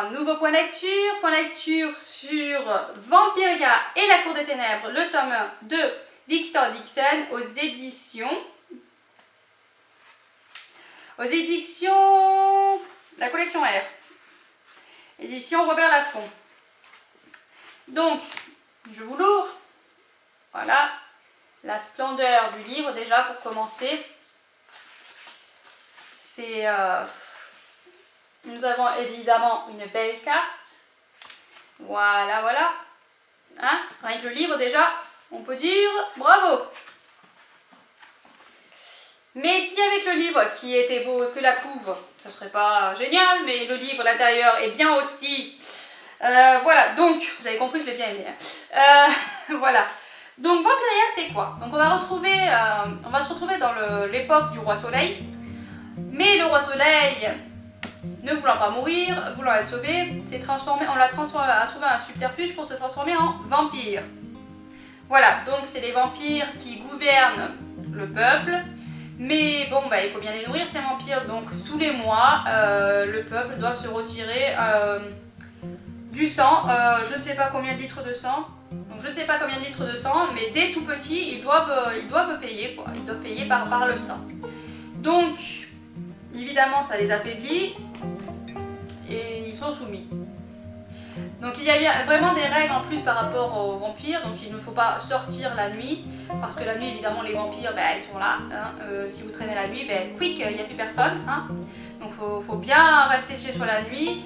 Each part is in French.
un nouveau point lecture sur Vampiria et la Cour des Ténèbres, le tome 1 de Victor Dixon aux éditions la collection R, édition Robert Laffont. Donc, je vous l'ouvre. Voilà, la splendeur du livre déjà pour commencer. C'est... Nous avons évidemment une belle carte. Voilà, voilà. Hein? Avec le livre déjà, on peut dire bravo. Mais si avec le livre qui était beau que la couve, ce serait pas génial, mais le livre, l'intérieur est bien aussi. Voilà, donc, vous avez compris, je l'ai bien aimé. Hein? Voilà. Donc Vampiria, c'est quoi? Donc on va se retrouver dans l'époque du Roi Soleil. Mais le Roi Soleil, ne voulant pas mourir, voulant être sauvé, a trouvé un subterfuge pour se transformer en vampire. Voilà, donc c'est les vampires qui gouvernent le peuple. Mais bon, il faut bien les nourrir ces vampires, donc tous les mois, le peuple doit se retirer du sang. Je ne sais pas combien de litres de sang. Donc je ne sais pas combien de litres de sang, mais dès tout petit, ils doivent payer, quoi. Ils doivent payer par le sang. Donc, évidemment, ça les affaiblit et ils sont soumis. Donc il y a vraiment des règles en plus par rapport aux vampires. Donc il ne faut pas sortir la nuit, parce que la nuit, évidemment, les vampires, ils sont là. Hein. Si vous traînez la nuit, quick, il n'y a plus personne. Hein. Donc faut bien rester chez soi la nuit.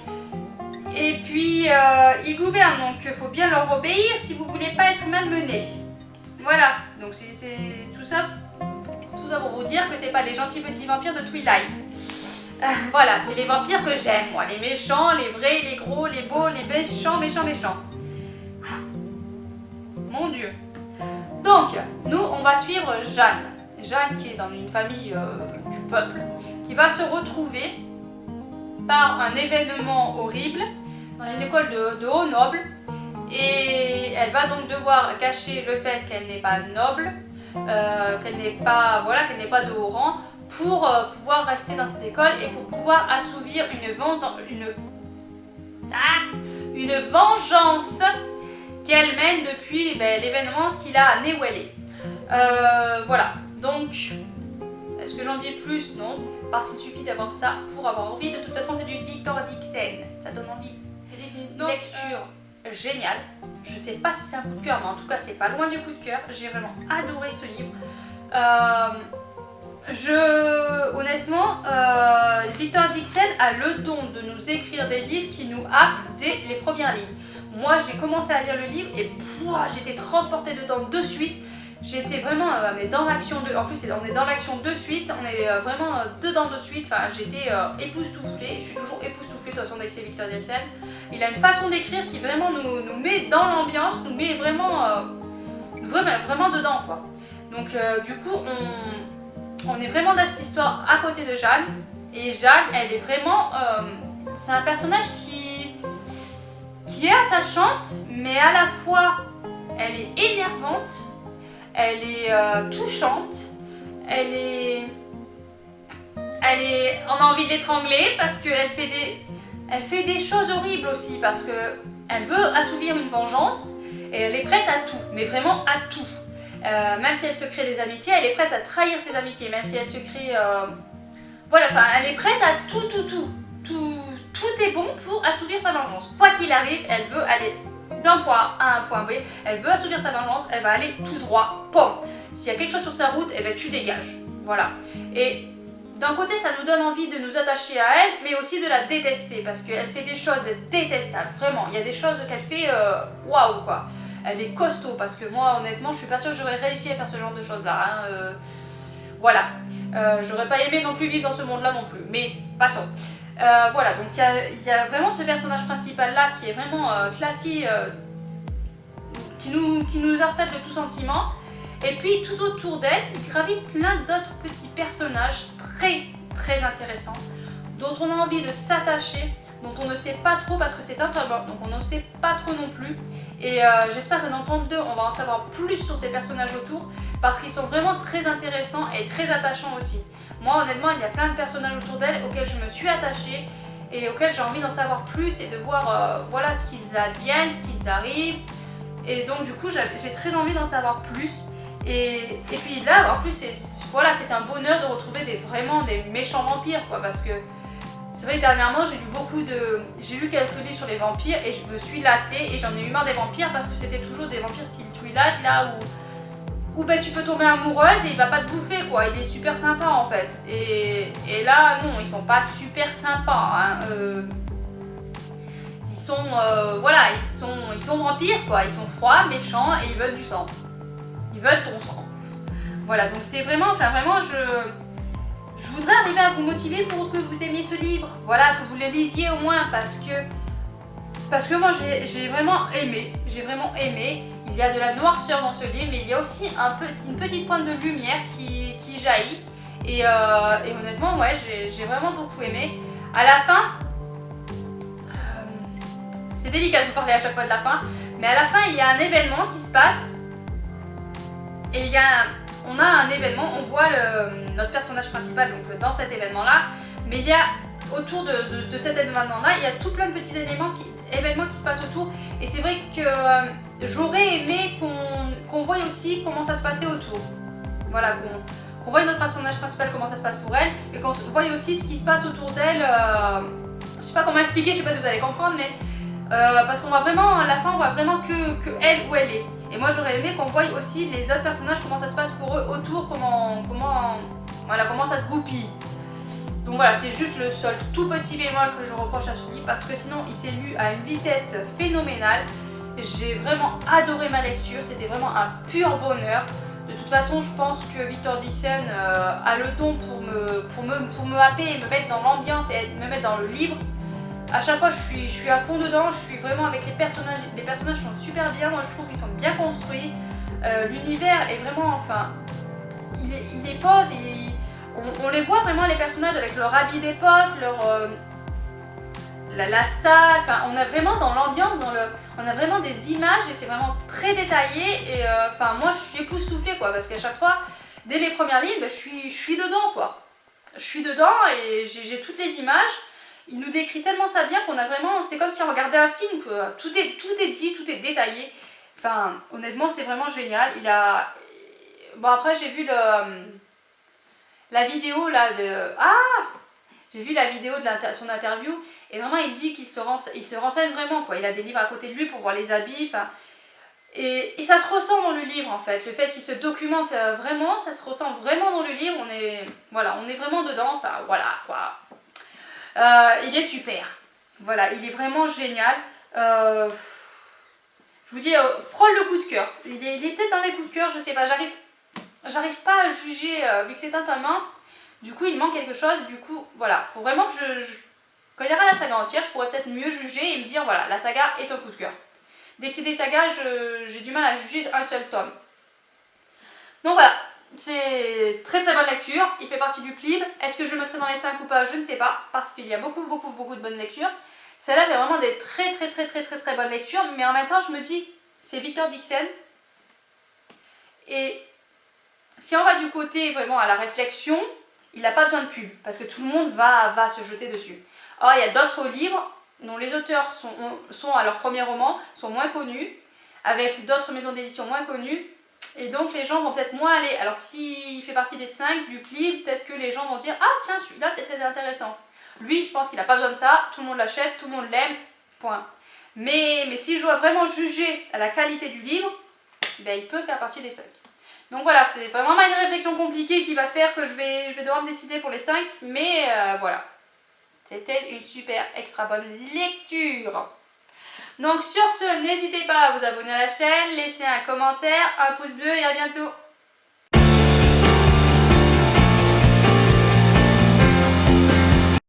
Et puis, ils gouvernent, donc il faut bien leur obéir si vous ne voulez pas être malmené. Voilà, donc c'est tout ça pour vous dire que c'est pas les gentils petits vampires de Twilight. Voilà, c'est les vampires que j'aime, moi. Les méchants, les vrais, les gros, les beaux, les méchants. Mon Dieu. Donc, nous, on va suivre Jeanne. Jeanne qui est dans une famille du peuple, qui va se retrouver par un événement horrible dans une école de haut noble, et elle va donc devoir cacher le fait qu'elle n'est pas noble, qu'elle n'est pas de haut rang, pour pouvoir rester dans cette école et pour pouvoir assouvir une vengeance qu'elle mène depuis l'événement qu'il a amené où elle est. Voilà, donc est-ce que j'en dis plus? Non, parce qu'il suffit d'avoir ça pour avoir envie. De toute façon, c'est du Victor Dixon, ça donne envie. C'est une lecture géniale. Je sais pas si c'est un coup de cœur, mais en tout cas, c'est pas loin du coup de cœur. J'ai vraiment adoré ce livre. Honnêtement, Victor Dixon a le don de nous écrire des livres qui nous happent dès les premières lignes. Moi, j'ai commencé à lire le livre et j'étais transportée dedans de suite. J'étais vraiment dans l'action en plus, on est dans l'action de suite, on est vraiment dedans de suite. Enfin, j'étais époustouflée, je suis toujours époustouflée de toute façon avec ces Victor Dixon. Il a une façon d'écrire qui vraiment nous met dans l'ambiance, nous met vraiment dedans, quoi. Donc du coup, on est vraiment dans cette histoire à côté de Jeanne. Et Jeanne, elle est vraiment... c'est un personnage qui est attachante, mais à la fois, elle est énervante. Elle est touchante, on a envie de l'étrangler parce qu'elle elle fait des choses horribles aussi, parce qu'elle veut assouvir une vengeance et elle est prête à tout, mais vraiment à tout. Même si elle se crée des amitiés, elle est prête à trahir ses amitiés, même si elle se crée... elle est prête à tout. Tout est bon pour assouvir sa vengeance. Quoi qu'il arrive, elle veut aller d'un point A à un point B, elle veut assouvir sa vengeance, elle va aller tout droit, pom. S'il y a quelque chose sur sa route, tu dégages. Voilà. Et d'un côté, ça nous donne envie de nous attacher à elle, mais aussi de la détester, parce qu'elle fait des choses détestables, vraiment. Il y a des choses qu'elle fait, waouh, quoi. Elle est costaud, parce que moi, honnêtement, je suis pas sûre que j'aurais réussi à faire ce genre de choses-là. Hein, voilà. J'aurais pas aimé non plus vivre dans ce monde-là non plus, mais passons. Voilà, donc il y a vraiment ce personnage principal là qui est vraiment Claffy, qui nous harcèle de tout sentiment. Et puis tout autour d'elle, il gravite plein d'autres petits personnages très intéressants, dont on a envie de s'attacher, dont on ne sait pas trop parce que c'est un tome, donc on ne sait pas trop non plus. Et j'espère que dans le tome 2, on va en savoir plus sur ces personnages autour, parce qu'ils sont vraiment très intéressants et très attachants aussi. Moi, honnêtement, il y a plein de personnages autour d'elle auxquels je me suis attachée et auxquels j'ai envie d'en savoir plus et de voir voilà ce qu'ils adviennent, ce qu'ils arrivent. Et donc du coup j'ai très envie d'en savoir plus. Et puis là en plus voilà, c'est un bonheur de retrouver vraiment des méchants vampires quoi, parce que c'est vrai que dernièrement j'ai lu quelques livres sur les vampires et je me suis lassée et j'en ai eu marre des vampires parce que c'était toujours des vampires style Twilight là où ben, tu peux tomber amoureuse et il va pas te bouffer quoi, il est super sympa en fait. Et là non, ils sont pas super sympas hein. Ils sont voilà, ils sont vampires quoi, ils sont froids, méchants et ils veulent du sang. Ils veulent ton sang. Voilà, donc c'est vraiment, enfin vraiment je voudrais arriver à vous motiver pour que vous aimiez ce livre. Voilà, que vous le lisiez au moins parce que moi j'ai vraiment aimé. J'ai vraiment aimé. Il y a de la noirceur dans ce livre, mais il y a aussi une petite pointe de lumière qui jaillit. Et honnêtement, ouais, j'ai vraiment beaucoup aimé. À la fin, c'est délicat de vous parler à chaque fois de la fin, mais à la fin, il y a un événement qui se passe. Et on a un événement, on voit notre personnage principal donc, dans cet événement-là, mais il y a autour de cet événement-là, il y a tout plein de petits événements qui se passent autour. Et c'est vrai que j'aurais aimé qu'on voie aussi comment ça se passait autour. Voilà, qu'on voie notre personnage principal, comment ça se passe pour elle, et qu'on voie aussi ce qui se passe autour d'elle. Je sais pas comment expliquer, je sais pas si vous allez comprendre, mais parce qu'on voit vraiment, à la fin, on voit vraiment que elle où elle est. Et moi j'aurais aimé qu'on voie aussi les autres personnages, comment ça se passe pour eux autour, comment ça se goupille. Donc voilà, c'est juste le seul tout petit bémol que je reproche à ce livre, parce que sinon il s'est lu à une vitesse phénoménale. J'ai vraiment adoré ma lecture, c'était vraiment un pur bonheur. De toute façon, je pense que Victor Dixon a le don pour me happer et me mettre dans l'ambiance et me mettre dans le livre. À chaque fois, je suis à fond dedans, je suis vraiment avec les personnages. Les personnages sont super bien, moi je trouve qu'ils sont bien construits. L'univers est vraiment, enfin, il est pose, on les voit vraiment les personnages avec leur habit d'époque, la salle, enfin, on est vraiment dans l'ambiance, on a vraiment des images et c'est vraiment très détaillé. Et enfin, moi je suis époustouflée quoi, parce qu'à chaque fois, dès les premières lignes, ben, je suis dedans quoi. Je suis dedans et j'ai toutes les images. Il nous décrit tellement ça bien qu'on a vraiment, c'est comme si on regardait un film quoi. Tout est dit, tout est détaillé. Enfin, honnêtement, c'est vraiment génial. Bon après j'ai vu la vidéo là j'ai vu la vidéo de son interview et vraiment il dit qu'il se renseigne vraiment quoi. Il a des livres à côté de lui pour voir les habits. Enfin, et ça se ressent dans le livre en fait. Le fait qu'il se documente vraiment, ça se ressent vraiment dans le livre. On est vraiment dedans. Enfin voilà quoi. Il est super. Voilà, il est vraiment génial. Je vous dis, frôle le coup de cœur. Il est peut-être dans les coups de cœur, je sais pas. J'arrive pas à juger vu que c'est un tome 1. Du coup, il manque quelque chose. Du coup, voilà, faut vraiment que quand il y aura la saga entière, je pourrais peut-être mieux juger et me dire, voilà, la saga est un coup de cœur. Dès que c'est des sagas, j'ai du mal à juger un seul tome. Donc voilà. C'est très très bonne lecture, il fait partie du PLIB. Est-ce que je le mettrai dans les 5 ou pas? Je ne sais pas, parce qu'il y a beaucoup de bonnes lectures. Celle-là fait vraiment des très bonnes lectures, mais en même temps je me dis, c'est Victor Dixon. Et si on va du côté vraiment à la réflexion, il n'a pas besoin de pub, parce que tout le monde va se jeter dessus. Or il y a d'autres livres dont les auteurs sont à leur premier roman, sont moins connus, avec d'autres maisons d'édition moins connues. Et donc les gens vont peut-être moins aller. Alors s'il fait partie des 5 du PLIB, peut-être que les gens vont dire « Ah tiens, celui-là peut-être intéressant ». Lui, je pense qu'il n'a pas besoin de ça, tout le monde l'achète, tout le monde l'aime, point. Mais si je dois vraiment juger à la qualité du livre, ben, il peut faire partie des 5. Donc voilà, c'est vraiment une réflexion compliquée qui va faire que je vais devoir me décider pour les 5, mais voilà. C'était une super extra bonne lecture. Donc sur ce, n'hésitez pas à vous abonner à la chaîne, laisser un commentaire, un pouce bleu et à bientôt.